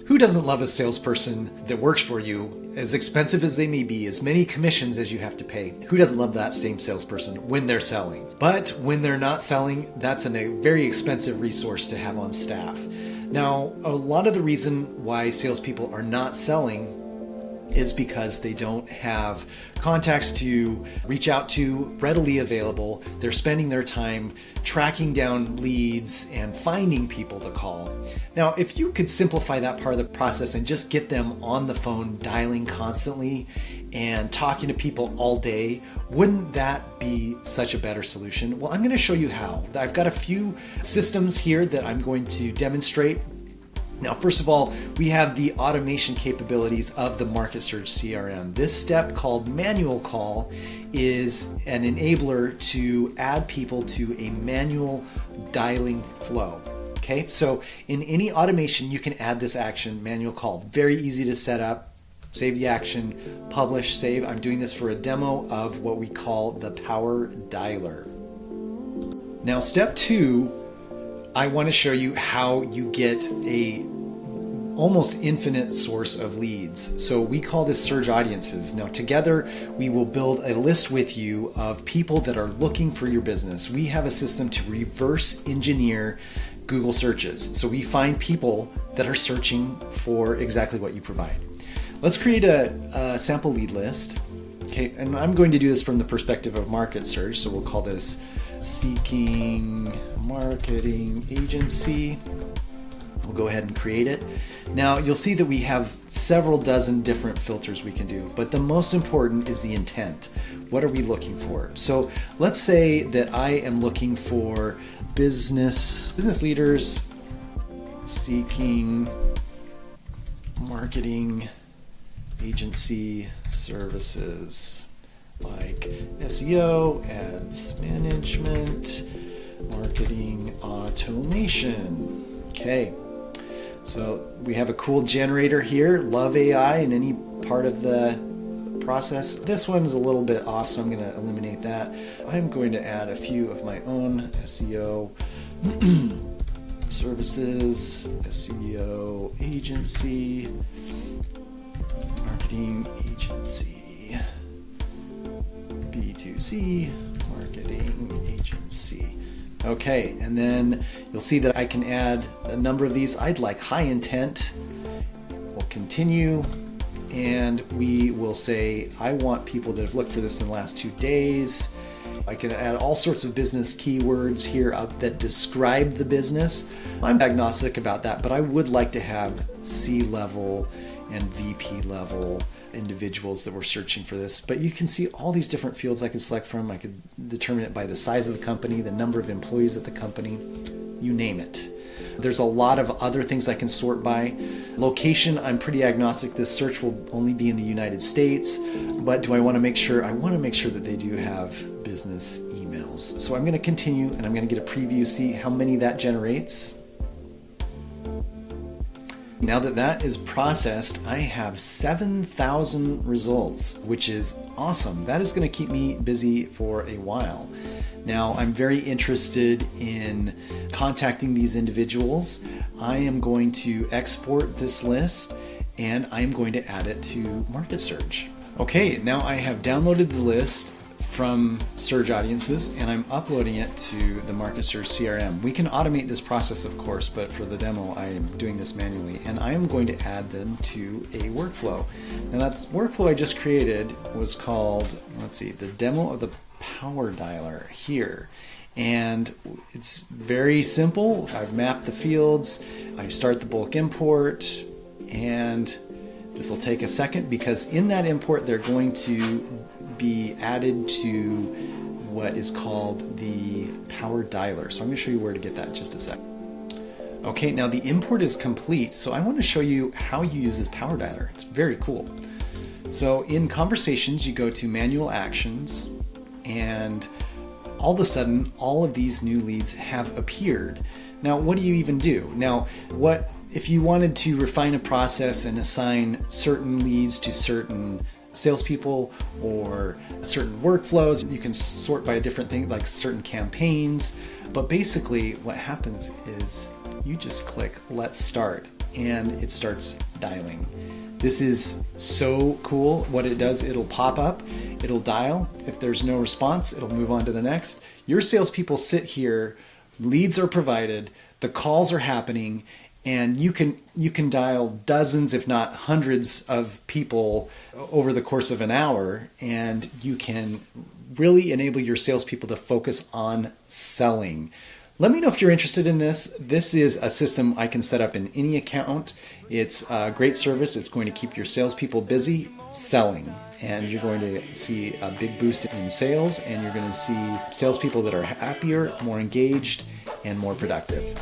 Who doesn't love a salesperson that works for you, as expensive as they may be, as many commissions as you have to pay? Who doesn't love that same salesperson when they're selling? But when they're not selling, that's a very expensive resource to have on staff. Now, a lot of the reason why salespeople are not selling is because they don't have contacts to reach out to readily available. They're spending their time tracking down leads and finding people to call. Now, if you could simplify that part of the process and just get them on the phone dialing constantly and talking to people all day, wouldn't that be such a better solution? Well, I'm going to show you how. I've got a few systems here that I'm going to demonstrate. Now, first of all, we have the automation capabilities of the MarketSurge CRM. This step called manual call is an enabler to add people to a manual dialing flow. Okay, so in any automation, you can add this action, manual call. Very easy to set up. Save the action, publish, save. I'm doing this for a demo of what we call the Power Dialer. Now, step 2, I want to show you how you get a almost infinite source of leads. So we call this Surge Audiences. Now together we will build a list with you of people that are looking for your business. We have a system to reverse engineer Google searches. So we find people that are searching for exactly what you provide. Let's create a sample lead list. Okay, and I'm going to do this from the perspective of MarketSurge. So we'll call this Seeking Marketing Agency. We'll go ahead and create it. Now you'll see that we have several dozen different filters we can do, but the most important is the intent. What are we looking for? So let's say that I am looking for business leaders seeking marketing agency services like SEO, ads management, marketing automation. Okay, so we have a cool generator here. Love AI in any part of the process. This one is a little bit off, so I'm going to eliminate that. I'm going to add a few of my own SEO services, SEO agency, marketing agency, B2C, marketing agency. Okay, and then you'll see that I can add a number of these. I'd like high intent. We'll continue, and we will say, I want people that have looked for this in the last 2 days. I can add all sorts of business keywords here that describe the business. I'm agnostic about that, but I would like to have C-level and VP level individuals that were searching for this. But you can see all these different fields I can select from. I could determine it by the size of the company, the number of employees at the company, you name it. There's a lot of other things I can sort by. Location, I'm pretty agnostic. This search will only be in the United States, but do I want to make sure? I want to make sure that they do have business emails. So I'm going to continue, and I'm going to get a preview, see how many that generates. Now that that is processed, I have 7,000 results, which is awesome. That is going to keep me busy for a while. Now, I'm very interested in contacting these individuals. I am going to export this list, and I'm going to add it to MarketSurge. Okay, now I have downloaded the list from Surge Audiences, and I'm uploading it to the MarketSurge CRM. We can automate this process, of course, but for the demo, I am doing this manually, and I am going to add them to a workflow. Now, that workflow I just created was called, let's see, the demo of the Power Dialer here. And it's very simple. I've mapped the fields. I start the bulk import, and this will take a second because in that import, they're going to be added to what is called the Power Dialer. So I'm going to show you where to get that in just a sec. Okay, now the import is complete, so I want to show you how you use this Power Dialer. It's very cool. So in conversations, you go to manual actions, and all of a sudden, all of these new leads have appeared. Now, what do you even do? Now, what if you wanted to refine a process and assign certain leads to certain salespeople or certain workflows? You can sort by a different thing, like certain campaigns. But basically what happens is you just click Let's Start. and it starts dialing. This is so cool. What it does, it'll pop up, it'll dial. If there's no response, it'll move on to the next. Your salespeople sit here, leads are provided, the calls are happening, and you can dial dozens, if not hundreds of people over the course of an hour, and you can really enable your salespeople to focus on selling. Let me know if you're interested in this. This is a system I can set up in any account. It's a great service. It's going to keep your salespeople busy selling. And you're going to see a big boost in sales, and you're going to see salespeople that are happier, more engaged, and more productive.